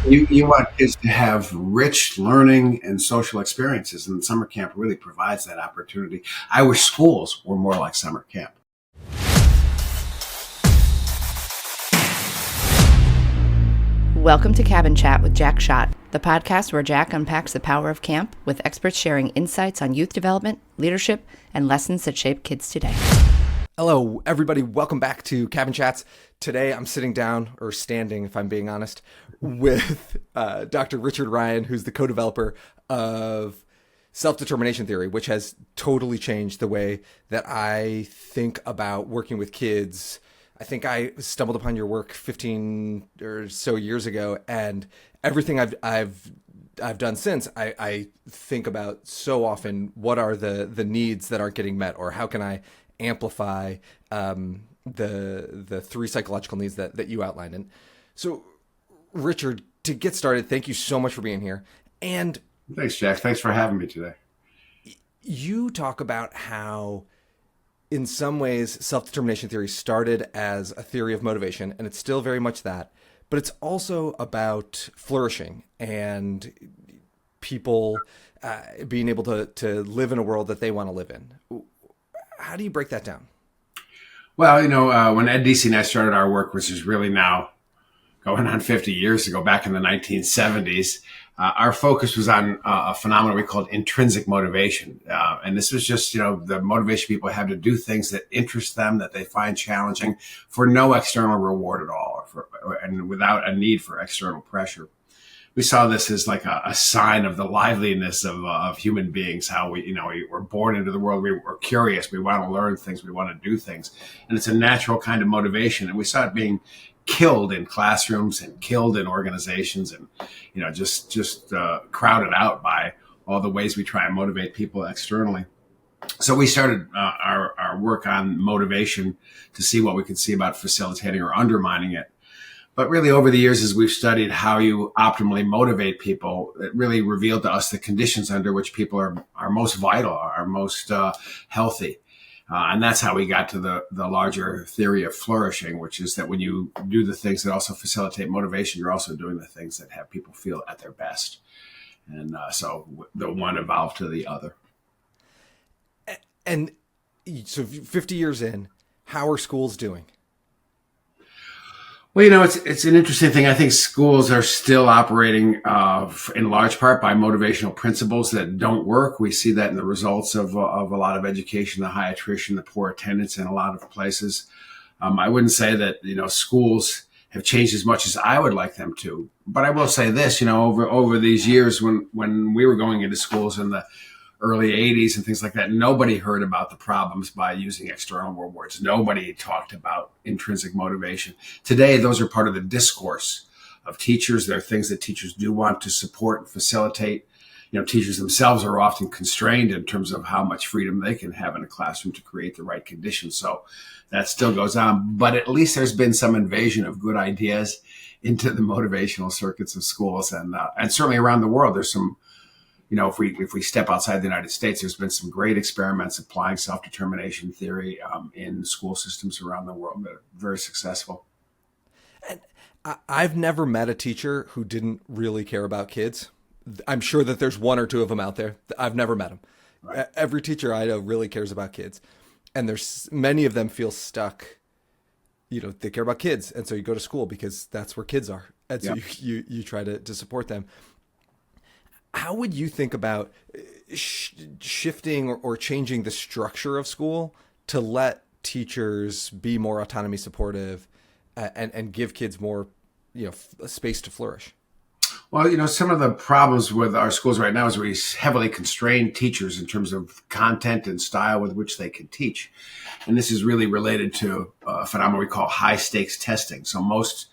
You want kids to have rich learning and social experiences, and summer camp really provides that opportunity. I wish schools were more like summer camp. Welcome to Cabin Chat with Jack Schott, the podcast where Jack unpacks the power of camp with experts sharing insights on youth development, leadership, and lessons that shape kids today. Hello, everybody. Welcome back to Cabin Chats. Today, I'm sitting down, or standing, if I'm being honest, with Dr. Richard Ryan, who's the co-developer of self-determination theory, which has totally changed the way that I think about working with kids. I think I stumbled upon your work 15 or so years ago, and everything I've done since, I think about so often, what are the needs that aren't getting met, or how can I amplify the three psychological needs that you outlined. And so, Richard, to get started, thank you so much for being here. And thanks, Jack. Thanks for having me today. You talk about how, in some ways, self-determination theory started as a theory of motivation, and it's still very much that, but it's also about flourishing and people being able to live in a world that they want to live in. How do you break that down? Well, when Ed Deasy and I started our work, which is really now going on 50 years ago, back in the 1970s, our focus was on a phenomenon we called intrinsic motivation. And this was just, the motivation people have to do things that interest them, that they find challenging, for no external reward at all, and without a need for external pressure. We saw this as like a sign of the liveliness of human beings, how we were born into the world. We were curious. We want to learn things. We want to do things. And it's a natural kind of motivation. And we saw it being killed in classrooms and killed in organizations, and, just crowded out by all the ways we try and motivate people externally. So we started our work on motivation to see what we could see about facilitating or undermining it. But really, over the years, as we've studied how you optimally motivate people, it really revealed to us the conditions under which people are most vital, are most healthy. And that's how we got to the larger theory of flourishing, which is that when you do the things that also facilitate motivation, you're also doing the things that have people feel at their best. And so the one evolved to the other. And so 50 years in, how are schools doing? Well, it's an interesting thing. I think schools are still operating in large part by motivational principles that don't work. We see that in the results of a lot of education, the high attrition, the poor attendance in a lot of places. I wouldn't say that, schools have changed as much as I would like them to. But I will say this, over these years when we were going into schools in the early 80s and things like that, nobody heard about the problems by using external rewards. Nobody talked about intrinsic motivation. Today, those are part of the discourse of teachers. They're things that teachers do want to support and facilitate. Teachers themselves are often constrained in terms of how much freedom they can have in a classroom to create the right conditions. So that still goes on. But at least there's been some invasion of good ideas into the motivational circuits of schools. And certainly around the world, there's some, if we step outside the United States, there's been some great experiments applying self-determination theory in school systems around the world that are very successful. And I've never met a teacher who didn't really care about kids. I'm sure that there's one or two of them out there. I've never met them. Right. Every teacher I know really cares about kids. And there's many of them feel stuck. They care about kids. And so you go to school because that's where kids are. And so you try to support them. How would you think about shifting or changing the structure of school to let teachers be more autonomy supportive and give kids more, space to flourish? Well, some of the problems with our schools right now is we heavily constrain teachers in terms of content and style with which they can teach. And this is really related to a phenomenon we call high stakes testing. So most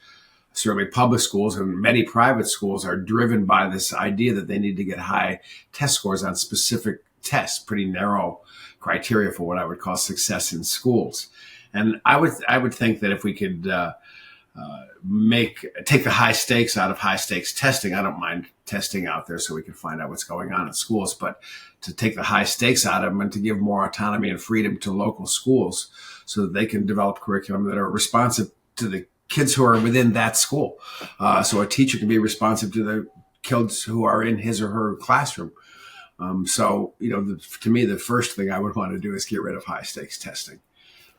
certainly public schools and many private schools are driven by this idea that they need to get high test scores on specific tests, pretty narrow criteria for what I would call success in schools. And I would think that if we could take the high stakes out of high stakes testing. I don't mind testing out there so we can find out what's going on in schools, but to take the high stakes out of them and to give more autonomy and freedom to local schools so that they can develop curriculum that are responsive to the kids who are within that school. So a teacher can be responsive to the kids who are in his or her classroom. To me, the first thing I would want to do is get rid of high stakes testing.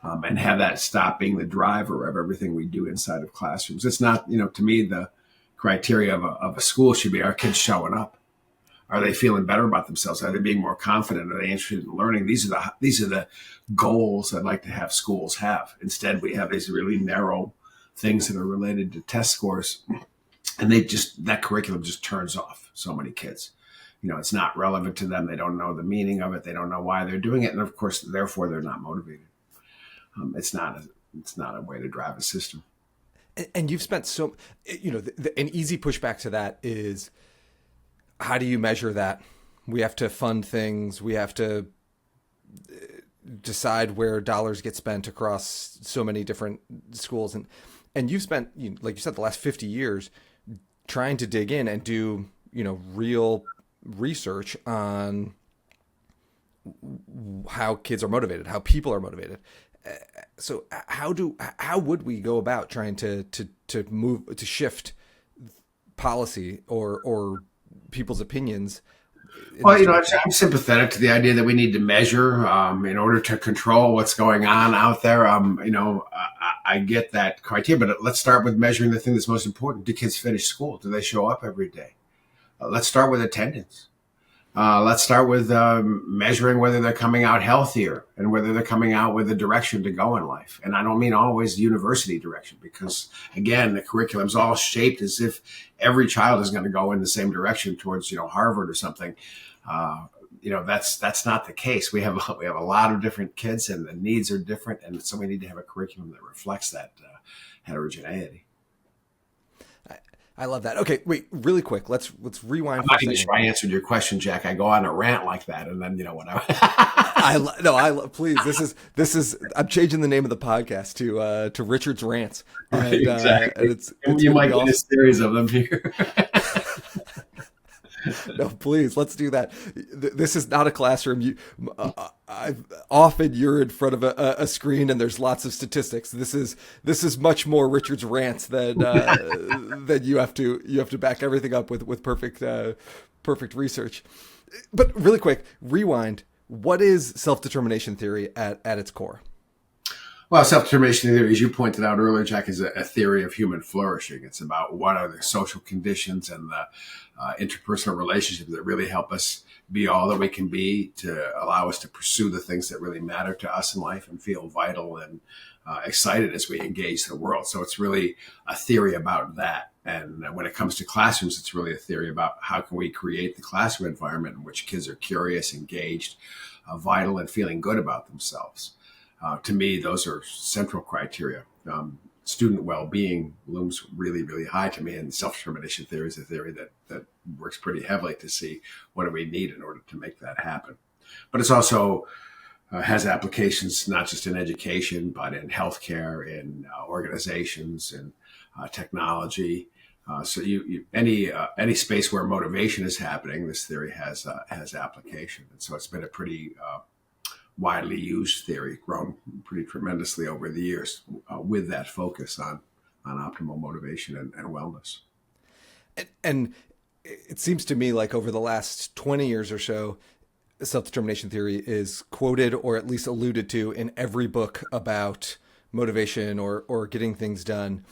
And have that stop being the driver of everything we do inside of classrooms. It's not, to me, the criteria of a school should be, are kids showing up? Are they feeling better about themselves? Are they being more confident? Are they interested in learning? These are the goals I'd like to have schools have. Instead, we have these really narrow things that are related to test scores. And that curriculum just turns off so many kids. It's not relevant to them. They don't know the meaning of it. They don't know why they're doing it. And of course, therefore, they're not motivated. It's not a way to drive a system. And you've spent an easy pushback to that is, how do you measure that? We have to fund things. We have to decide where dollars get spent across so many different schools. And you've spent, like you said, the last 50 years trying to dig in and do, real research on how kids are motivated, how people are motivated. So how would we go about trying to shift policy or people's opinions? Well, I'm sympathetic to the idea that we need to measure in order to control what's going on out there. I get that criteria, but let's start with measuring the thing that's most important. Do kids finish school? Do they show up every day? Let's start with attendance. Let's start with measuring whether they're coming out healthier and whether they're coming out with a direction to go in life. And I don't mean always university direction, because, again, the curriculum's all shaped as if every child is going to go in the same direction towards, Harvard or something. That's not the case. We have a lot of different kids, and the needs are different. And so we need to have a curriculum that reflects that heterogeneity. I love that. Okay, wait, really quick. Let's rewind. I'm not even sure I answered your question, Jack. I go on a rant like that, and then whatever. Please. This is. I'm changing the name of the podcast to Richard's Rants. And, exactly. And you might get a series of them here. No, please, let's do that. This is not a classroom. Often you're in front of a screen and there's lots of statistics. This is much more Richard's Rants than you have to back everything up with perfect research. But really quick, rewind. What is self-determination theory at its core? Well, self-determination theory, as you pointed out earlier, Jack, is a theory of human flourishing. It's about what are the social conditions and the interpersonal relationships that really help us be all that we can be, to allow us to pursue the things that really matter to us in life and feel vital and excited as we engage the world. So it's really a theory about that. And when it comes to classrooms, it's really a theory about how can we create the classroom environment in which kids are curious, engaged, vital, and feeling good about themselves. To me, those are central criteria. Student well-being looms really, really high to me, and self-determination theory is a theory that works pretty heavily to see what do we need in order to make that happen. But it's also has applications not just in education, but in healthcare, in organizations, in technology. So any space where motivation is happening, this theory has application. And so it's been a pretty widely used theory, grown pretty tremendously over the years with that focus on optimal motivation and wellness. And it seems to me like over the last 20 years or so, self-determination theory is quoted or at least alluded to in every book about motivation or getting things done.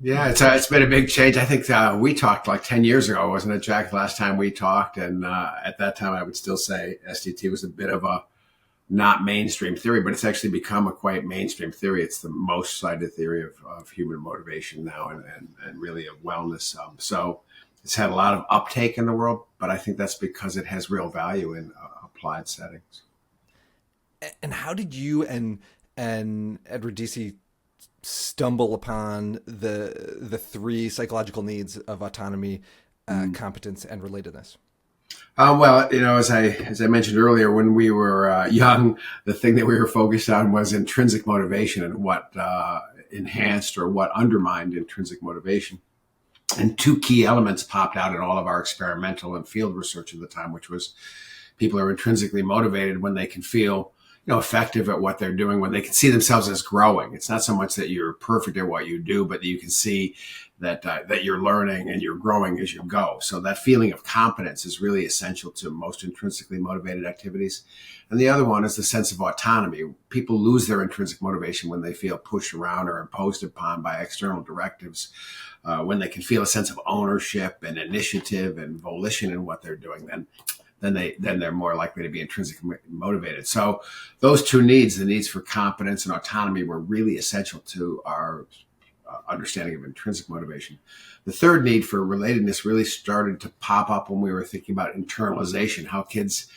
Yeah, it's been a big change. I think we talked like 10 years ago, wasn't it, Jack, last time we talked? And at that time, I would still say SDT was a bit of a not mainstream theory, but it's actually become a quite mainstream theory. It's the most cited theory of human motivation now and really of wellness. So it's had a lot of uptake in the world, but I think that's because it has real value in applied settings. And how did you and Edward Deci stumble upon the three psychological needs of autonomy, competence, and relatedness? Well, as I mentioned earlier, when we were young, the thing that we were focused on was intrinsic motivation and what enhanced or what undermined intrinsic motivation. And two key elements popped out in all of our experimental and field research at the time, which was people are intrinsically motivated when they can feel effective at what they're doing, when they can see themselves as growing. It's not so much that you're perfect at what you do, but that you can see that you're learning and you're growing as you go. So that feeling of competence is really essential to most intrinsically motivated activities. And the other one is the sense of autonomy. People lose their intrinsic motivation when they feel pushed around or imposed upon by external directives. When they can feel a sense of ownership and initiative and volition in what they're doing, then they're more likely to be intrinsically motivated. So those two needs, the needs for competence and autonomy, were really essential to our understanding of intrinsic motivation. The third need for relatedness really started to pop up when we were thinking about internalization, how kids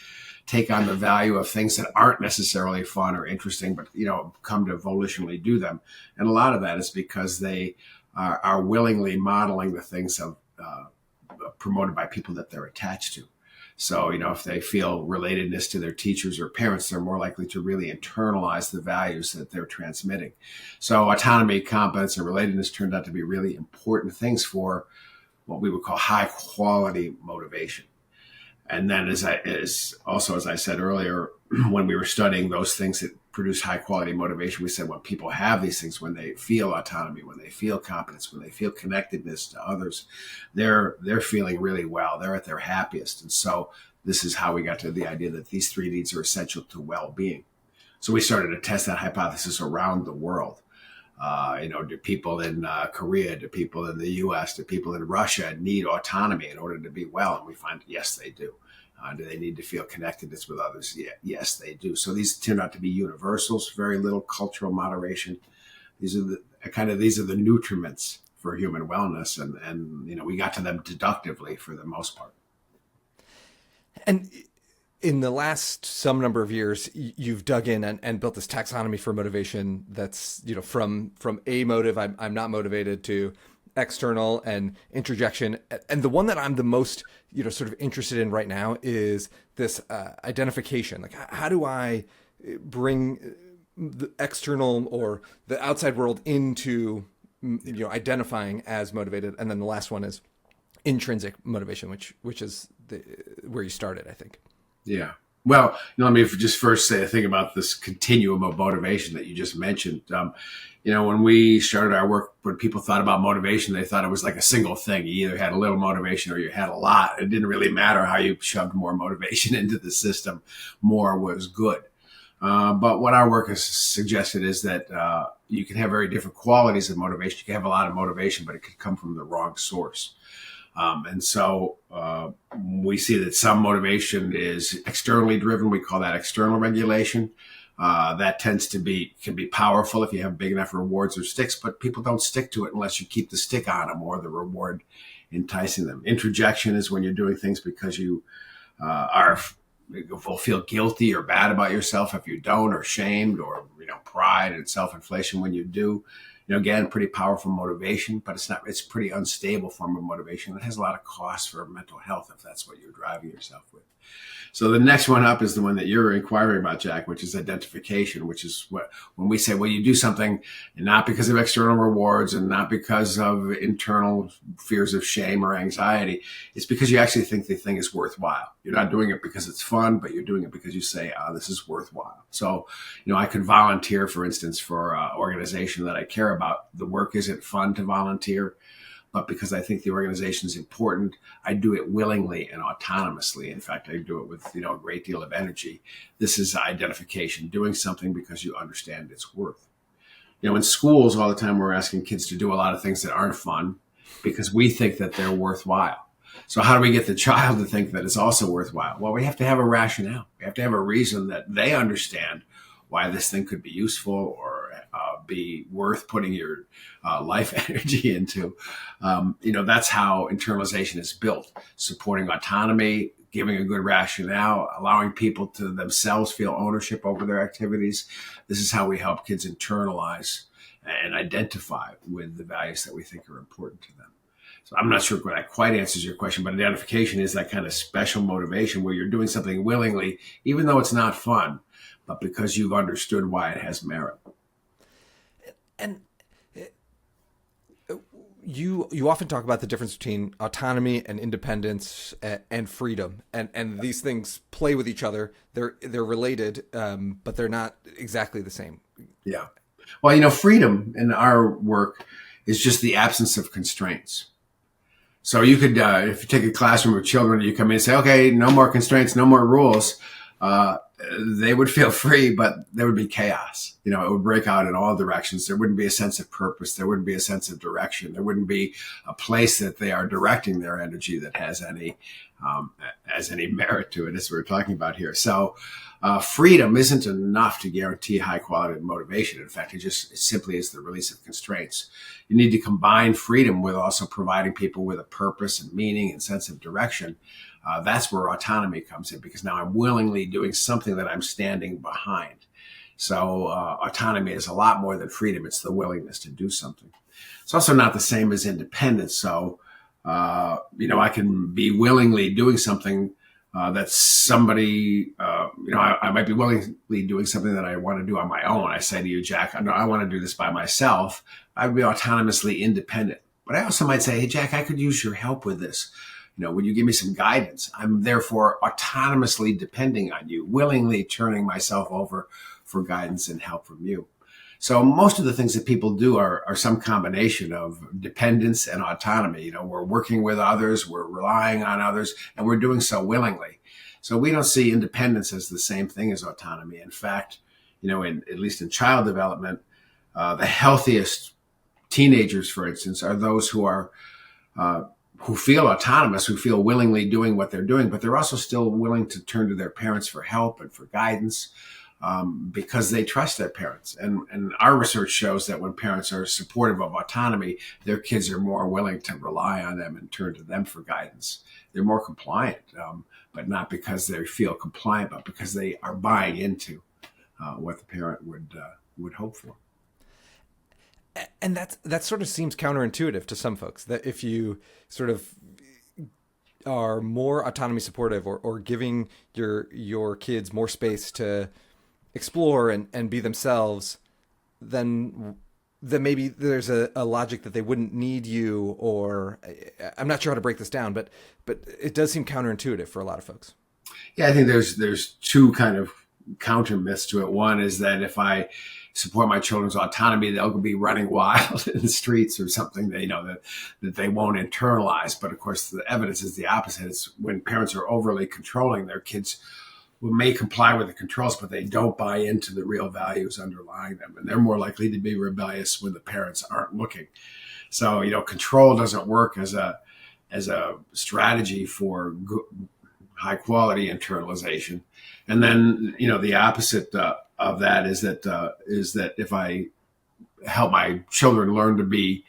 take on the value of things that aren't necessarily fun or interesting, but come to volitionally do them. And a lot of that is because they are willingly modeling the things promoted by people that they're attached to. So, if they feel relatedness to their teachers or parents, they're more likely to really internalize the values that they're transmitting. So autonomy, competence, and relatedness turned out to be really important things for what we would call high quality motivation. And then as I said earlier, when we were studying those things that produce high quality motivation, we said when people have these things, when they feel autonomy, when they feel competence, when they feel connectedness to others, they're feeling really well. They're at their happiest. And so this is how we got to the idea that these three needs are essential to well-being. So we started to test that hypothesis around the world. Do people in Korea, do people in the US, do people in Russia need autonomy in order to be well? And we find, yes, they do. Do they need to feel connectedness with others? Yeah, yes, they do. So these turn out to be universals, very little cultural moderation. These are the nutriments for human wellness. And we got to them deductively for the most part. And in the last some number of years, you've dug in and built this taxonomy for motivation that's, from a motive, I'm not motivated, to external and introjection. And the one that I'm the most, sort of interested in right now is this identification. Like, how do I bring the external or the outside world into, identifying as motivated? And then the last one is intrinsic motivation, which is where you started, I think. Yeah. Well, let me just first say a thing about this continuum of motivation that you just mentioned. When we started our work, when people thought about motivation, they thought it was like a single thing. You either had a little motivation or you had a lot. It didn't really matter how you shoved more motivation into the system. More was good. But what our work has suggested is that you can have very different qualities of motivation. You can have a lot of motivation, but it could come from the wrong source. And so we see that some motivation is externally driven. We call that external regulation. That can be powerful if you have big enough rewards or sticks, but people don't stick to it unless you keep the stick on them or the reward enticing them. Introjection is when you're doing things because you will feel guilty or bad about yourself if you don't, or shamed, or pride and self-inflation when you do. Again, pretty powerful motivation, but it's pretty unstable form of motivation. It has a lot of costs for mental health if that's what you're driving yourself with. So the next one up is the one that you're inquiring about, Jack, which is identification, which is when we say, well, you do something not because of external rewards and not because of internal fears of shame or anxiety. It's because you actually think the thing is worthwhile. You're not doing it because it's fun, but you're doing it because you say, this is worthwhile. So, I could volunteer, for instance, for an organization that I care about. The work isn't fun to volunteer, but because I think the organization is important, I do it willingly and autonomously. In fact, I do it with, a great deal of energy. This is identification, doing something because you understand its worth. In schools all the time, we're asking kids to do a lot of things that aren't fun because we think that they're worthwhile. So how do we get the child to think that it's also worthwhile? Well, we have to have a rationale. We have to have a reason that they understand why this thing could be useful or be worth putting your life energy into. That's how internalization is built, supporting autonomy, giving a good rationale, allowing people to themselves feel ownership over their activities. This is how we help kids internalize and identify with the values that we think are important to them. So I'm not sure if that quite answers your question, but identification is that kind of special motivation where you're doing something willingly, even though it's not fun, but because you've understood why it has merit. And you often talk about the difference between autonomy and independence and freedom, and these things play with each other. They're related, but they're not exactly the same. Yeah. Well, freedom in our work is just the absence of constraints. So you could, if you take a classroom of children, you come in and say, okay, no more constraints, no more rules. They would feel free, but there would be chaos. It would break out in all directions. There wouldn't be a sense of purpose. There wouldn't be a sense of direction. There wouldn't be a place that they are directing their energy that has any merit to it, as we're talking about here. So freedom isn't enough to guarantee high quality motivation. In fact, it simply is the release of constraints. You need to combine freedom with also providing people with a purpose and meaning and sense of direction. That's where autonomy comes in, because now I'm willingly doing something that I'm standing behind. So autonomy is a lot more than freedom. It's the willingness to do something. It's also not the same as independence. So, I can be willingly doing something that somebody, I might be willingly doing something that I want to do on my own. I say to you, Jack, no, I want to do this by myself. I would be autonomously independent. But I also might say, hey, Jack, I could use your help with this. Would you give me some guidance? I'm therefore autonomously depending on you, willingly turning myself over for guidance and help from you. So most of the things that people do are some combination of dependence and autonomy. We're working with others, we're relying on others, and we're doing so willingly. So we don't see independence as the same thing as autonomy. In fact, at least in child development, the healthiest teenagers, for instance, are those who feel autonomous, who feel willingly doing what they're doing, but they're also still willing to turn to their parents for help and for guidance. Because they trust their parents. And our research shows that when parents are supportive of autonomy, their kids are more willing to rely on them and turn to them for guidance. They're more compliant, but not because they feel compliant, but because they are buying into what the parent would hope for. And that sort of seems counterintuitive to some folks, that if you sort of are more autonomy supportive or giving your kids more space to explore and be themselves, then maybe there's a logic that they wouldn't need you, or I'm not sure how to break this down, but it does seem counterintuitive for a lot of folks. Yeah, I think there's two kind of counter myths to it. One is that if I support my children's autonomy, they'll be running wild in the streets or something that they won't internalize. But of course, the evidence is the opposite. It's when parents are overly controlling, their kids may comply with the controls, but they don't buy into the real values underlying them. And they're more likely to be rebellious when the parents aren't looking. So, control doesn't work as a strategy for high quality internalization. And then, the opposite of that is that if I help my children learn to be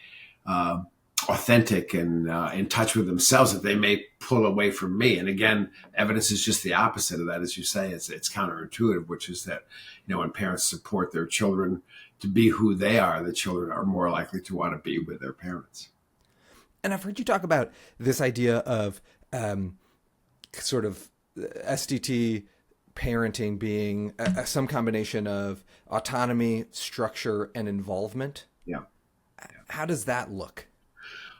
authentic and in touch with themselves, that they may pull away from me. And again, evidence is just the opposite of that. As you say, it's counterintuitive, which is that, when parents support their children to be who they are, the children are more likely to want to be with their parents. And I've heard you talk about this idea of sort of SDT parenting being some combination of autonomy, structure, and involvement. Yeah. How does that look?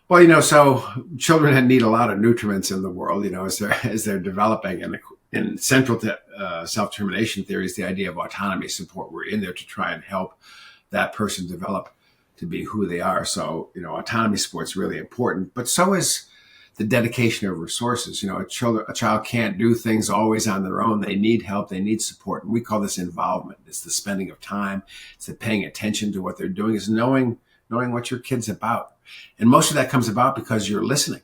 Well, so children need a lot of nutriments in the world, as they're developing. And central to self-determination theory is the idea of autonomy support. We're in there to try and help that person develop to be who they are. So, autonomy support is really important, but so is the dedication of resources. A child can't do things always on their own. They need help. They need support. And we call this involvement. It's the spending of time. It's the paying attention to what they're doing. It's knowing what your kid's about. And most of that comes about because you're listening.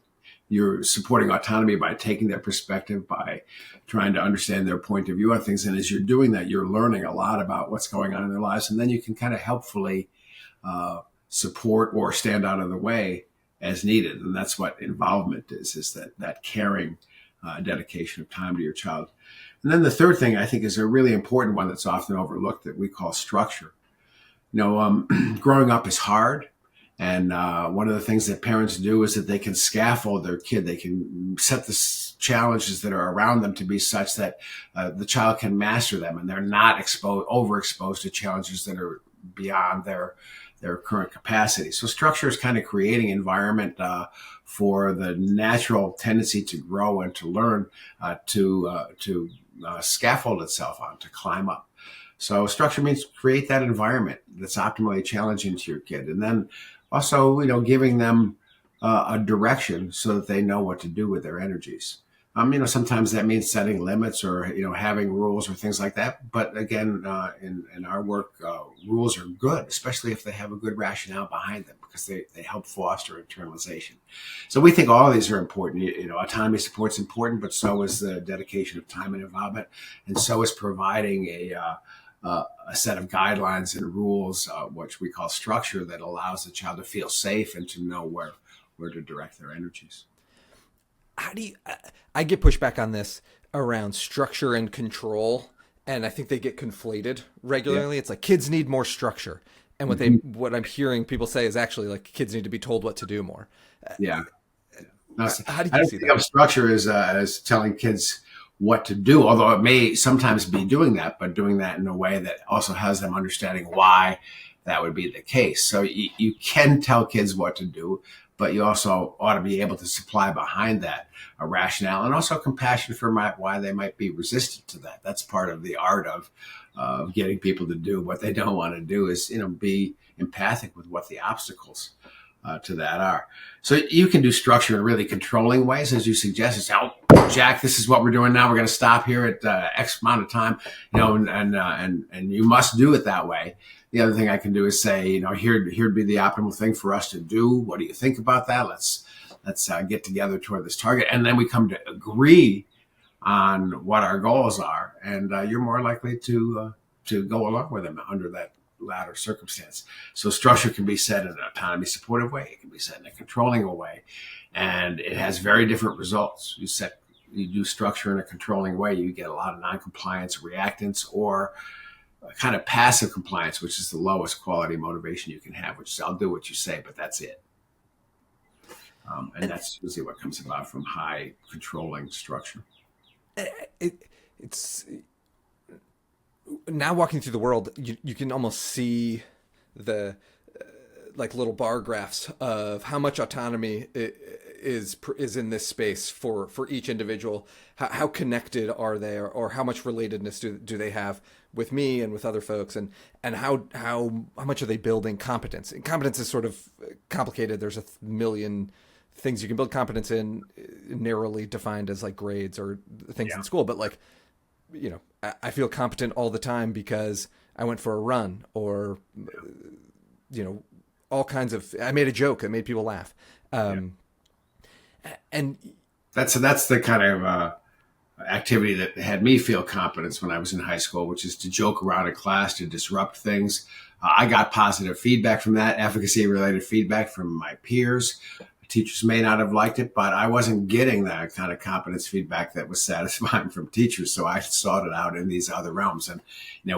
You're supporting autonomy by taking their perspective, by trying to understand their point of view on things. And as you're doing that, you're learning a lot about what's going on in their lives. And then you can kind of helpfully support or stand out of the way as needed. And that's what involvement is that caring dedication of time to your child. And then the third thing I think is a really important one that's often overlooked, that we call structure. Growing up is hard. And one of the things that parents do is that they can scaffold their kid. They can set the challenges that are around them to be such that the child can master them, and they're not overexposed to challenges that are beyond their their current capacity. So structure is kind of creating environment for the natural tendency to grow and to learn, to scaffold itself on, to climb up. So structure means create that environment that's optimally challenging to your kid. And then also, giving them a direction so that they know what to do with their energies. Sometimes that means setting limits or, having rules or things like that. But again, in our work, rules are good, especially if they have a good rationale behind them, because they help foster internalization. So we think all of these are important. Autonomy support's important, but so is the dedication of time and involvement. And so is providing a set of guidelines and rules, which we call structure, that allows the child to feel safe and to know where to direct their energies. How do you, I get pushback on this around structure and control, and I think they get conflated regularly. Yeah. It's like kids need more structure. And what I'm hearing people say is actually like kids need to be told what to do more. Yeah. How do you see that? I don't think of structure as telling kids what to do, although it may sometimes be doing that, but doing that in a way that also has them understanding why that would be the case. So you can tell kids what to do, but you also ought to be able to supply behind that a rationale and also compassion for why they might be resistant to that. That's part of the art of getting people to do what they don't want to do, is, be empathic with what the obstacles to that are. So you can do structure in really controlling ways, as you suggested. So, Jack, this is what we're doing now. We're going to stop here at X amount of time, and you must do it that way. The other thing I can do is say, here'd be the optimal thing for us to do. What do you think about that? Let's get together toward this target. And then we come to agree on what our goals are. And you're more likely to go along with them under that latter circumstance. So structure can be set in an autonomy supportive way. It can be set in a controlling way. And it has very different results. You do structure in a controlling way, you get a lot of noncompliance reactants, or kind of passive compliance, which is the lowest quality motivation you can have, which is I'll do what you say, but that's it. And that's usually what comes about from high controlling structure. It's now walking through the world, you can almost see the like little bar graphs of how much autonomy is in this space for each individual. How connected are they, or how much relatedness do they have with me and with other folks, and how much are they building competence? And competence is sort of complicated. There's a million things you can build competence in, narrowly defined as like grades or things in school, but like, I feel competent all the time because I went for a run, or all kinds of, I made a joke that made people laugh. And that's the kind of activity that had me feel competence when I was in high school, which is to joke around in class, to disrupt things. I got positive feedback from that, efficacy related feedback from my peers. Teachers may not have liked it, but I wasn't getting that kind of competence feedback that was satisfying from teachers. So I sought it out in these other realms. And,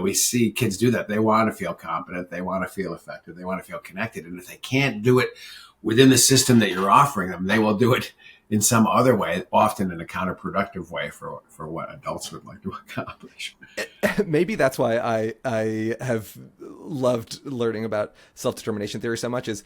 we see kids do that. They want to feel competent. They want to feel effective. They want to feel connected. And if they can't do it within the system that you're offering them, they will do it in some other way, often in a counterproductive way for what adults would like to accomplish. Maybe that's why I have loved learning about self-determination theory so much, is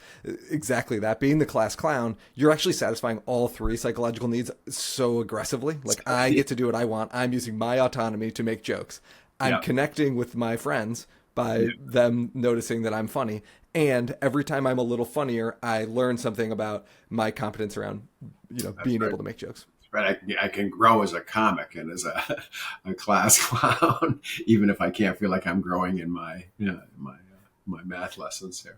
exactly that. Being the class clown, you're actually satisfying all three psychological needs so aggressively. Like, I get to do what I want. I'm using my autonomy to make jokes. I'm connecting with my friends by them noticing that I'm funny. And every time I'm a little funnier, I learn something about my competence around, being able to make jokes. Right. I can grow as a comic and as a class clown, even if I can't feel like I'm growing in my math lessons here.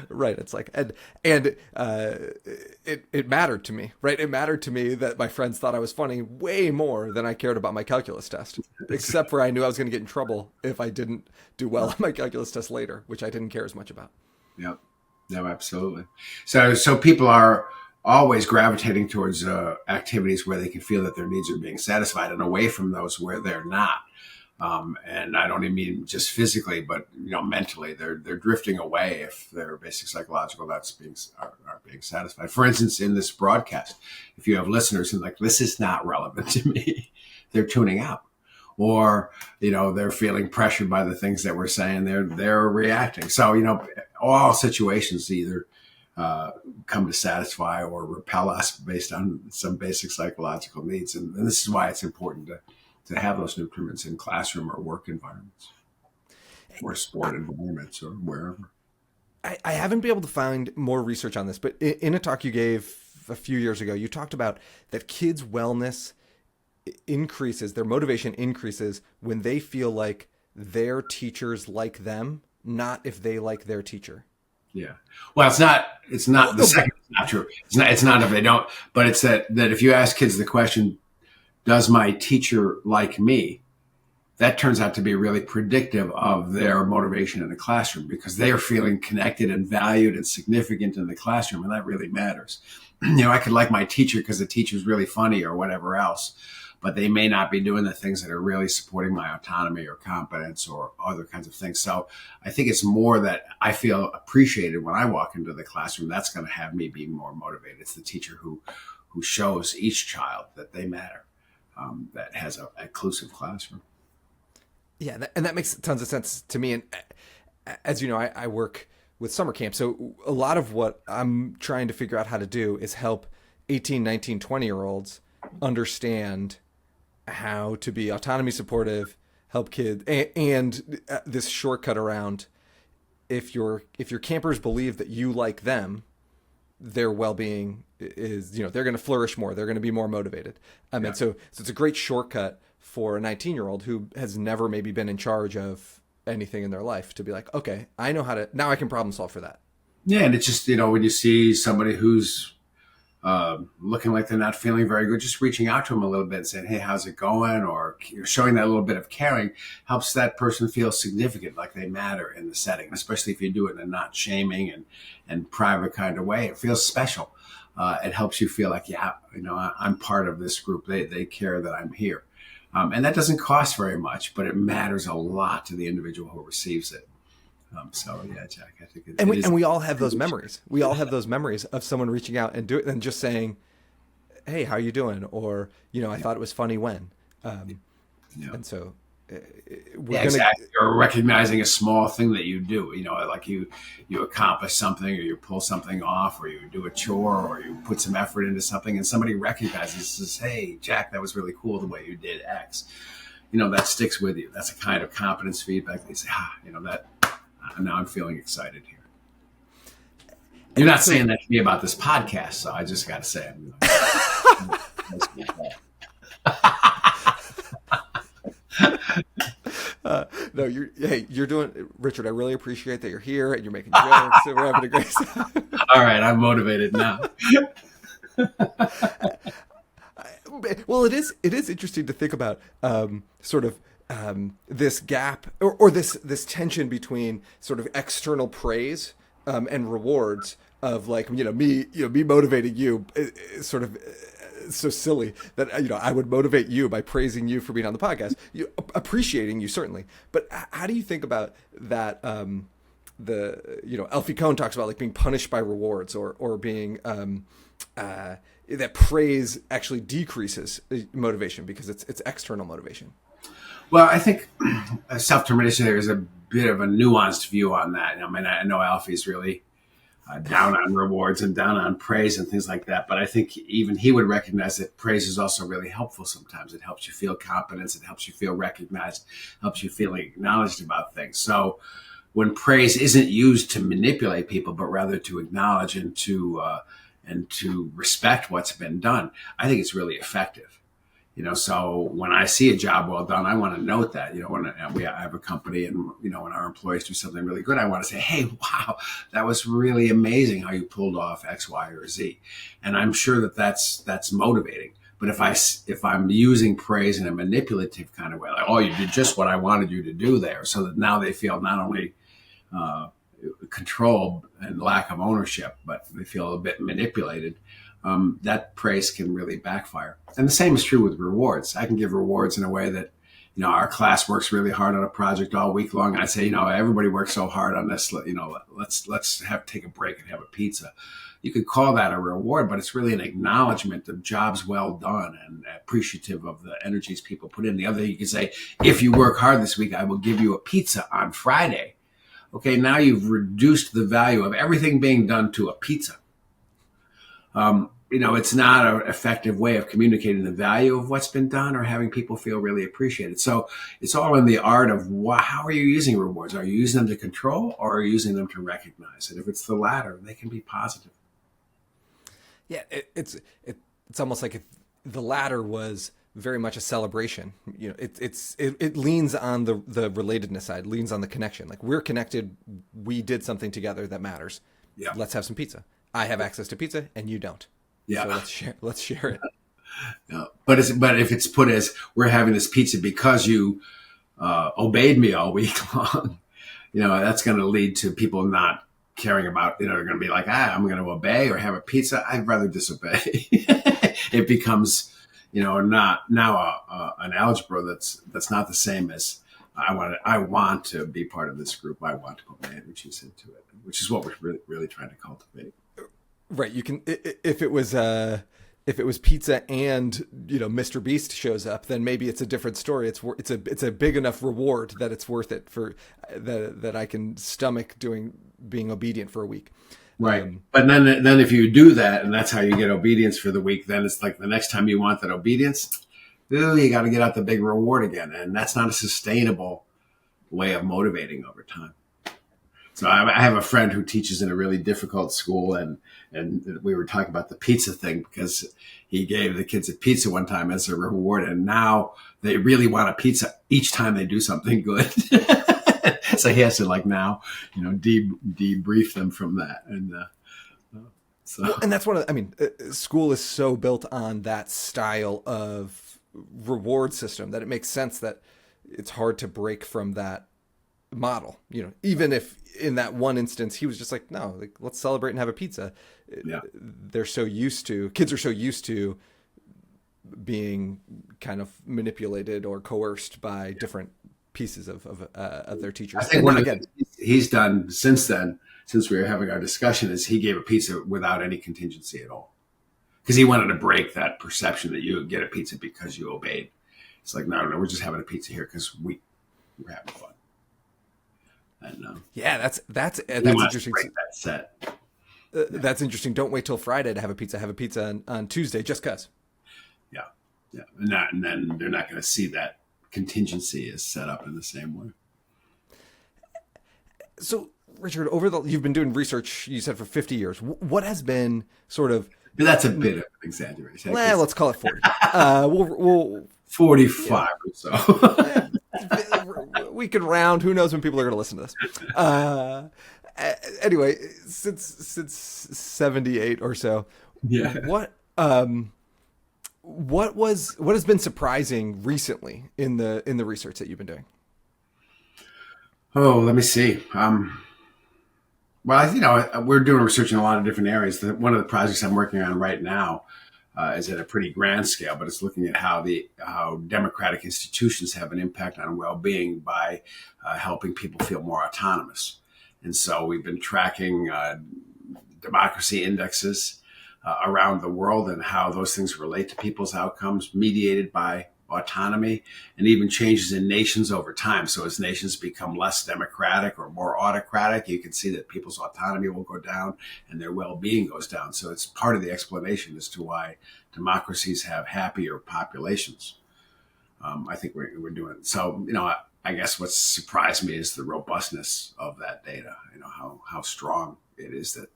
Right. It's like, and it mattered to me, right? It mattered to me that my friends thought I was funny way more than I cared about my calculus test, except for I knew I was going to get in trouble if I didn't do well on my calculus test later, which I didn't care as much about. Yep. No, absolutely. So people are always gravitating towards activities where they can feel that their needs are being satisfied, and away from those where they're not. And I don't even mean just physically, but mentally, they're drifting away if their basic psychological needs are being satisfied. For instance, in this broadcast, if you have listeners and like, this is not relevant to me, they're tuning out. or, they're feeling pressured by the things that we're saying. They're reacting. So, all situations either come to satisfy or repel us based on some basic psychological needs. And this is why it's important to have those nutriments in classroom or work environments or sport environments or wherever. I haven't been able to find more research on this, but in a talk you gave a few years ago, you talked about that kids' wellness increases, their motivation increases when they feel like their teachers like them, not if they like their teacher. Yeah. Well, it's not the second, it's not true. It's not if they don't, but it's that if you ask kids the question, does my teacher like me? That turns out to be really predictive of their motivation in the classroom, because they are feeling connected and valued and significant in the classroom. And that really matters. I could like my teacher because the teacher's really funny or whatever else, but they may not be doing the things that are really supporting my autonomy or competence or other kinds of things. So I think it's more that I feel appreciated when I walk into the classroom. That's going to have me be more motivated. It's the teacher who shows each child that they matter, that has an inclusive classroom. Yeah, and that makes tons of sense to me. And as you know, I work with summer camp. So a lot of what I'm trying to figure out how to do is help 18, 19, 20-year-olds understand how to be autonomy supportive, help kids, and this shortcut around if your campers believe that you like them, their well-being is, they're going to flourish more. They're going to be more motivated. And so it's a great shortcut for a 19-year-old who has never maybe been in charge of anything in their life to be like, okay, I know how to, now I can problem solve for that. Yeah. And it's just, when you see somebody who's looking like they're not feeling very good, just reaching out to them a little bit and saying, hey, how's it going? Or showing that little bit of caring helps that person feel significant, like they matter in the setting, especially if you do it in a not shaming and private kind of way. It feels special. It helps you feel like, I'm part of this group. They care that I'm here. And that doesn't cost very much, but it matters a lot to the individual who receives it. Jack, I think and we all have those memories. We all have those memories of someone reaching out and just saying, hey, how are you doing? Or, I thought it was funny when. And so exactly. Or recognizing a small thing that you do, like you accomplish something, or you pull something off, or you do a chore, or you put some effort into something, and somebody recognizes and says, hey, Jack, that was really cool the way you did X. That sticks with you. That's a kind of competence feedback. They say, that now I'm feeling excited here. You're not saying that to me about this podcast, so I just got to say no, you're doing, Richard. I really appreciate that you're here and you're making jokes and we're having a great time. All right, I'm motivated now. Well, it is interesting to think about this gap or this tension between sort of external praise and rewards of like me motivating you sort of so silly that I would motivate you by praising you for being on the podcast, appreciating you certainly, but how do you think about that? Alfie Kohn talks about like being punished by rewards or being that praise actually decreases motivation because it's external motivation. Well, I think self-determination, there is a bit of a nuanced view on that. I mean, I know Alfie's really down on rewards and down on praise and things like that. But I think even he would recognize that praise is also really helpful sometimes. It helps you feel confidence. It helps you feel recognized, helps you feel acknowledged about things. So when praise isn't used to manipulate people, but rather to acknowledge and to respect what's been done, I think it's really effective. So when I see a job well done, I want to note that, when I have a company and, when our employees do something really good, I want to say, hey, wow, that was really amazing how you pulled off X, Y, or Z. And I'm sure that that's motivating. But if I'm using praise in a manipulative kind of way, like, oh, you did just what I wanted you to do there, so that now they feel not only control and lack of ownership, but they feel a bit manipulated. That praise can really backfire. And the same is true with rewards. I can give rewards in a way that our class works really hard on a project all week long. And I say, everybody works so hard on this, let's take a break and have a pizza. You could call that a reward, but it's really an acknowledgement of jobs well done and appreciative of the energies people put in. The other thing you can say, if you work hard this week, I will give you a pizza on Friday. Okay, now you've reduced the value of everything being done to a pizza. It's not an effective way of communicating the value of what's been done or having people feel really appreciated. So it's all in the art of how are you using rewards? Are you using them to control, or are you using them to recognize? And if it's the latter, they can be positive. Yeah, it's almost like if the latter was very much a celebration. It leans on the relatedness side, leans on the connection. Like, we're connected, we did something together that matters. Yeah. Let's have some pizza. I have access to pizza and you don't. Yeah. So let's share it. Yeah. But if it's put as, we're having this pizza because you obeyed me all week long, that's going to lead to people not caring about, they're going to be like, I'm going to obey or have a pizza. I'd rather disobey. It becomes, not now an algebra that's not the same as I want to be part of this group. I want to put my energies into it, which is what we're really, really trying to cultivate. Right. You can, if it was pizza and, Mr. Beast shows up, then maybe it's a different story. It's a big enough reward that it's worth it for that I can stomach being obedient for a week. Right. But then if you do that and that's how you get obedience for the week, then it's like the next time you want that obedience, you got to get out the big reward again. And that's not a sustainable way of motivating over time. So I have a friend who teaches in a really difficult school, and we were talking about the pizza thing because he gave the kids a pizza one time as a reward, and now they really want a pizza each time they do something good. So he has to debrief them from that, and and that's school is so built on that style of reward system that it makes sense that it's hard to break from that model, even if in that one instance he was just like, no, let's celebrate and have a pizza. Yeah. Kids are so used to being kind of manipulated or coerced by different pieces of their teachers. I think one of the things he's done since then, since we were having our discussion, is he gave a pizza without any contingency at all, because he wanted to break that perception that you get a pizza because you obeyed. It's like, no, we're just having a pizza here because we're having fun. And that's interesting. Break that set. That's interesting. Don't wait till Friday to have a pizza. Have a pizza on Tuesday, just cause. Yeah, and then they're not going to see that contingency is set up in the same way. So, Richard, you've been doing research, you said, for 50 years. What has been sort of? That's a bit of an exaggeration. Well, let's call it 40. We'll 45 or so. We could round. Who knows when people are going to listen to this? Anyway, since 78 or so, yeah. What has been surprising recently in the research that you've been doing? Oh, let me see. Well, we're doing research in a lot of different areas. One of the projects I'm working on right now is at a pretty grand scale, but it's looking at how democratic institutions have an impact on well-being by helping people feel more autonomous. And so we've been tracking democracy indexes around the world and how those things relate to people's outcomes, mediated by autonomy, and even changes in nations over time. So as nations become less democratic or more autocratic, you can see that people's autonomy will go down and their well-being goes down. So it's part of the explanation as to why democracies have happier populations. I think we're doing it. So, I guess what surprised me is the robustness of that data, how strong it is that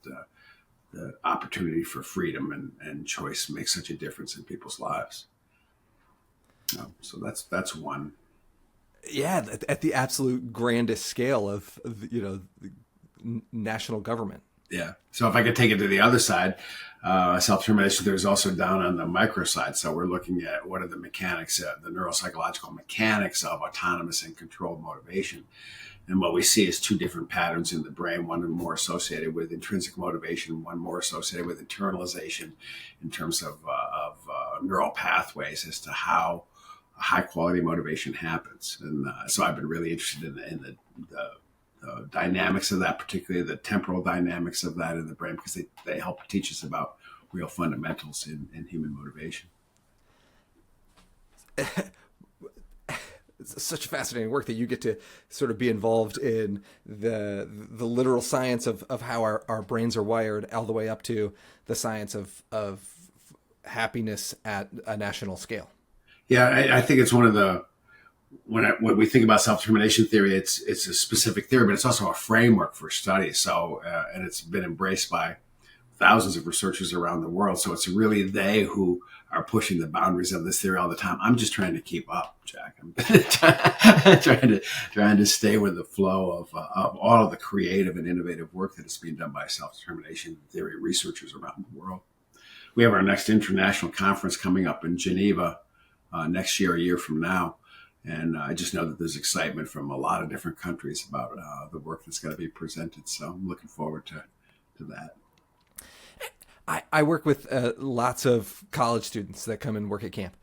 the opportunity for freedom and choice makes such a difference in people's lives. So that's one. Yeah, at the absolute grandest scale of national government. Yeah. So if I could take it to the other side, self-determination, there's also down on the micro side. So we're looking at what are the mechanics, the neuropsychological mechanics of autonomous and controlled motivation. And what we see is two different patterns in the brain, one more associated with intrinsic motivation, one more associated with internalization in terms of neural pathways as to how high quality motivation happens. And so I've been really interested in the dynamics of that, particularly the temporal dynamics of that in the brain, because they help teach us about real fundamentals in human motivation. It's such fascinating work that you get to sort of be involved in the literal science of how our brains are wired, all the way up to the science of happiness at a national scale. Yeah, I think it's one of the when we think about self-determination theory, it's a specific theory, but it's also a framework for study. So and it's been embraced by thousands of researchers around the world. So it's really they who are pushing the boundaries of this theory all the time. I'm just trying to keep up, Jack. I'm trying to stay with the flow of all of the creative and innovative work that is being done by self-determination theory researchers around the world. We have our next international conference coming up in Geneva next year, a year from now. And I just know that there's excitement from a lot of different countries about the work that's going to be presented. So I'm looking forward to that. I work with lots of college students that come and work at camp.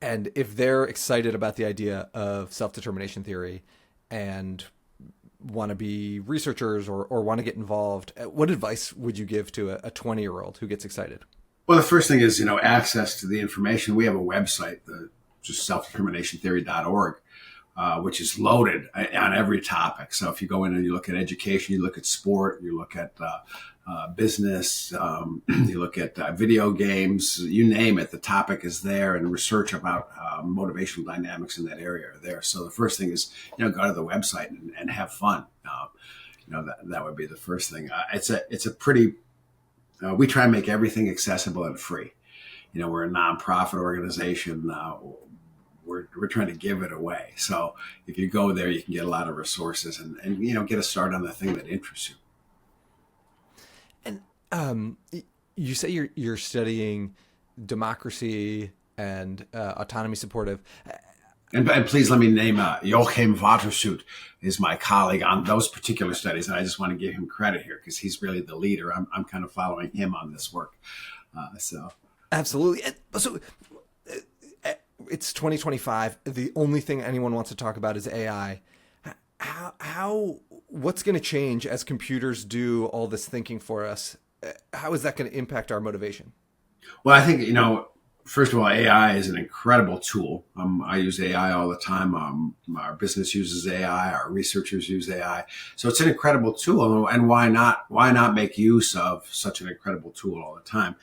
And if they're excited about the idea of self-determination theory and want to be researchers or want to get involved, what advice would you give to a 20-year-old who gets excited? Well, the first thing is, access to the information. We have a website, just selfdeterminationtheory.org, which is loaded on every topic. So if you go in and you look at education, you look at sport, you look at business, you look at video games, you name it, the topic is there, and research about motivational dynamics in that area are there. So the first thing is, go to the website and have fun. That would be the first thing. It's a pretty, we try and make everything accessible and free. We're a nonprofit organization. We're trying to give it away. So if you go there, you can get a lot of resources and get a start on the thing that interests you. And you say you're studying democracy and autonomy supportive. And please let me name Joachim Watershoot is my colleague on those particular studies, and I just want to give him credit here because he's really the leader. I'm kind of following him on this work. Absolutely. So it's 2025. The only thing anyone wants to talk about is AI. What's going to change as computers do all this thinking for us? How is that going to impact our motivation? Well, I think, first of all, AI is an incredible tool. I use AI all the time. Our business uses AI. Our researchers use AI. So it's an incredible tool. And why not make use of such an incredible tool all the time?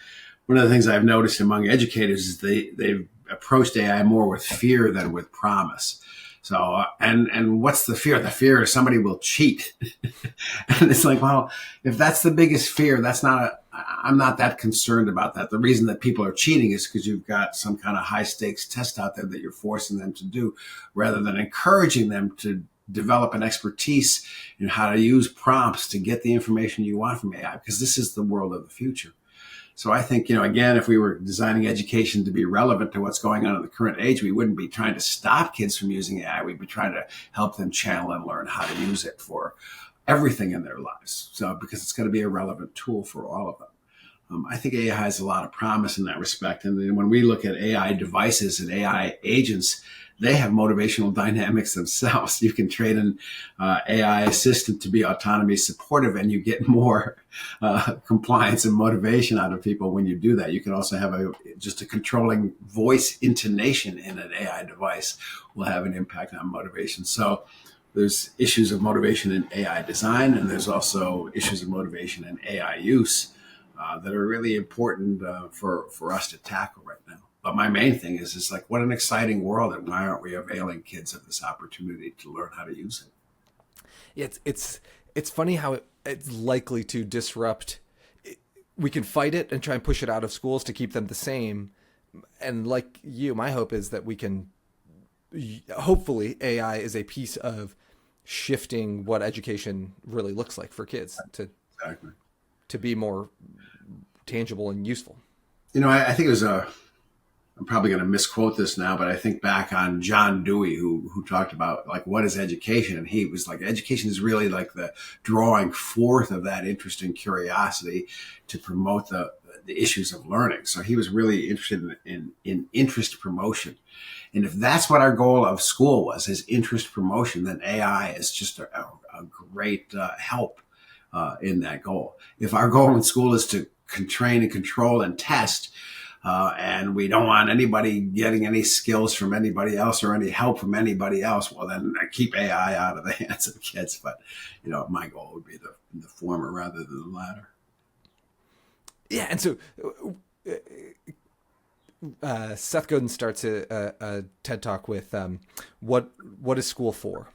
One of the things I've noticed among educators is they've approached AI more with fear than with promise. So, and what's the fear? The fear is somebody will cheat. And it's like, well, if that's the biggest fear, I'm not that concerned about that. The reason that people are cheating is because you've got some kind of high stakes test out there that you're forcing them to do rather than encouraging them to develop an expertise in how to use prompts to get the information you want from AI, because this is the world of the future. So I think, again, if we were designing education to be relevant to what's going on in the current age, we wouldn't be trying to stop kids from using AI. We'd be trying to help them channel and learn how to use it for everything in their lives. So because it's going to be a relevant tool for all of them. I think AI has a lot of promise in that respect. And then when we look at AI devices and AI agents, they have motivational dynamics themselves. You can train an AI assistant to be autonomy supportive, and you get more compliance and motivation out of people when you do that. You can also have just a controlling voice intonation in an AI device will have an impact on motivation. So there's issues of motivation in AI design, and there's also issues of motivation in AI use that are really important for us to tackle right now. But my main thing is like, what an exciting world, and why aren't we availing kids of this opportunity to learn how to use it? It's funny how it's likely to disrupt. We can fight it and try and push it out of schools to keep them the same. And like you, my hope is that we can, hopefully AI is a piece of shifting what education really looks like for kids to be more tangible and useful. I think it was a I'm probably going to misquote this now, but I think back on John Dewey, who talked about like, what is education? And he was like, education is really like the drawing forth of that interest and curiosity to promote the issues of learning. So he was really interested in interest promotion. And if that's what our goal of school was, is interest promotion, then AI is just a great help in that goal. If our goal in school is to train and control and test, and we don't want anybody getting any skills from anybody else or any help from anybody else, well, then keep AI out of the hands of kids. But, my goal would be the former rather than the latter. Yeah, and so Seth Godin starts a TED Talk with what is school for?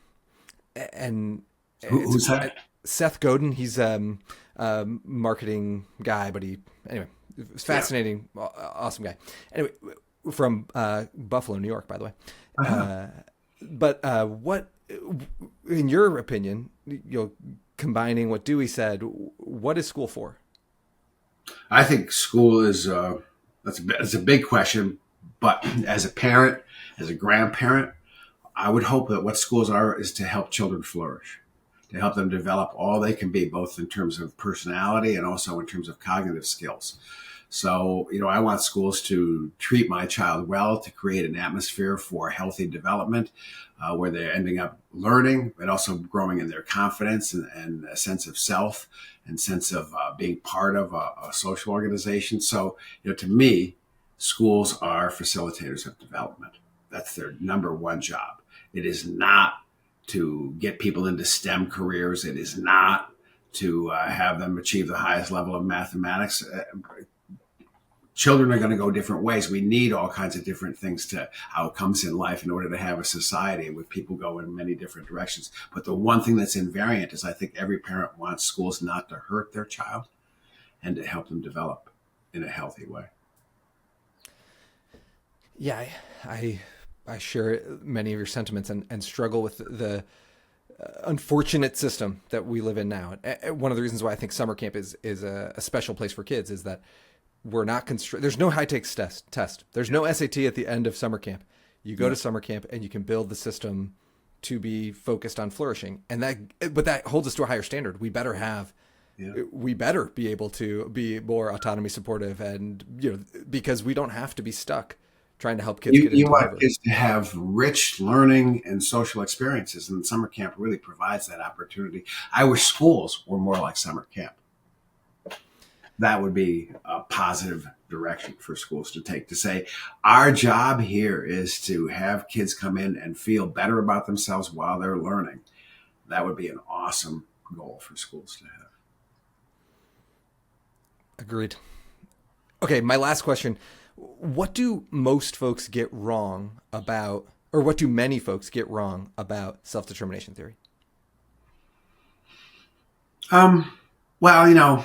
And who's that? Seth Godin. He's a marketing guy, but anyway, it's fascinating, awesome guy. Anyway, from Buffalo, New York, by the way. But what, in your opinion, combining what Dewey said, what is school for? I think school is that's a big question, but as a parent, as a grandparent, I would hope that what schools are is to help children flourish, to help them develop all they can be, both in terms of personality and also in terms of cognitive skills. So, I want schools to treat my child well, to create an atmosphere for healthy development, where they're ending up learning, but also growing in their confidence and a sense of self and sense of being part of a social organization. So, to me, schools are facilitators of development. That's their number one job. It is not to get people into STEM careers. It is not to have them achieve the highest level of mathematics. Children are going to go different ways. We need all kinds of different things to outcomes in life in order to have a society with people go in many different directions. But the one thing that's invariant is I think every parent wants schools not to hurt their child and to help them develop in a healthy way. Yeah, I share many of your sentiments and struggle with the unfortunate system that we live in now. One of the reasons why I think summer camp is a special place for kids is that we're not there's no high stakes test. There's no SAT at the end of summer camp. You go to summer camp and you can build the system to be focused on flourishing. But that holds us to a higher standard. We better be able to be more autonomy supportive and, because we don't have to be stuck trying to help kids get into You want Harvard. kids to have rich learning and social experiences, and summer camp really provides that opportunity. I wish schools were more like summer camp. That would be a positive direction for schools to take, to say, our job here is to have kids come in and feel better about themselves while they're learning. That would be an awesome goal for schools to have. Agreed. Okay, my last question. What do most folks get wrong about, or what do many folks get wrong about self-determination theory? Well,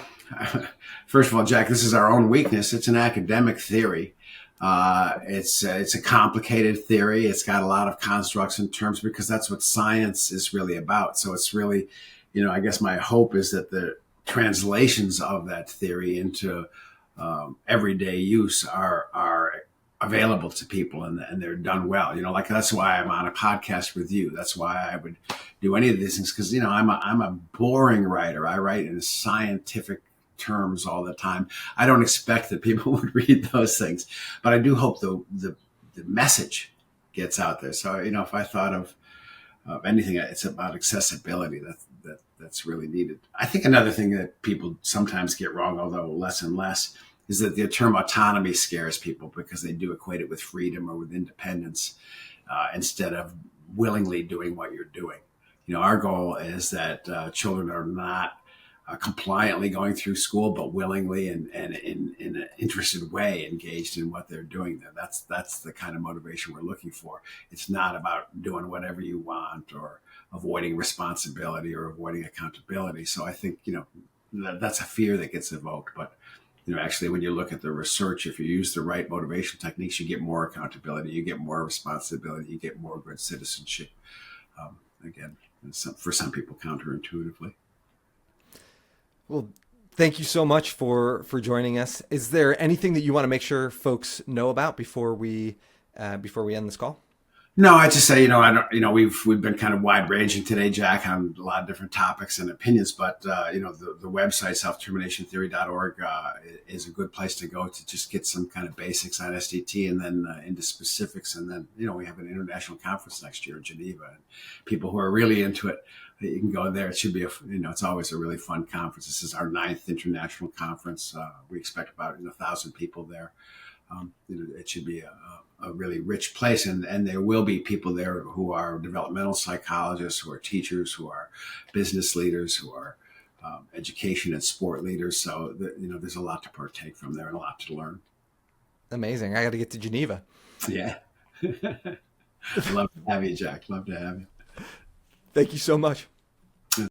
first of all, Jack, this is our own weakness. It's an academic theory. It's a complicated theory. It's got a lot of constructs and terms because that's what science is really about. So it's really, I guess my hope is that the translations of that theory into everyday use are available to people and they're done well. Like that's why I'm on a podcast with you. That's why I would do any of these things because I'm a boring writer. I write in scientific terms all the time. I don't expect that people would read those things, but I do hope the message gets out there. So if I thought of anything, it's about accessibility. That's really needed. I think another thing that people sometimes get wrong, although less and less, is that the term autonomy scares people because they do equate it with freedom or with independence instead of willingly doing what you're doing. Our goal is that children are not compliantly going through school, but willingly and in an interested way engaged in what they're doing there. That's the kind of motivation we're looking for. It's not about doing whatever you want or avoiding responsibility or avoiding accountability. So I think, that's a fear that gets evoked. But, actually, when you look at the research, if you use the right motivation techniques, you get more accountability, you get more responsibility, you get more good citizenship. Again, for some people, counterintuitively. Well, Thank you so much for joining us. Is there anything that you want to make sure folks know about before we end this call? No, I just say, I don't, we've been kind of wide ranging today, Jack, on a lot of different topics and opinions, but, the website, selfdeterminationtheory.org, is a good place to go to just get some kind of basics on SDT and then into specifics. And then, we have an international conference next year in Geneva, and people who are really into it, you can go there. It should be it's always a really fun conference. This is our 9th international conference. We expect about 1,000 people there. It should be a really rich place, and there will be people there who are developmental psychologists, who are teachers, who are business leaders, who are education and sport leaders. So there's a lot to partake from there and a lot to learn. Amazing. I got to get to Geneva. Yeah. Love to have you, Jack. Love to have you. Thank you so much.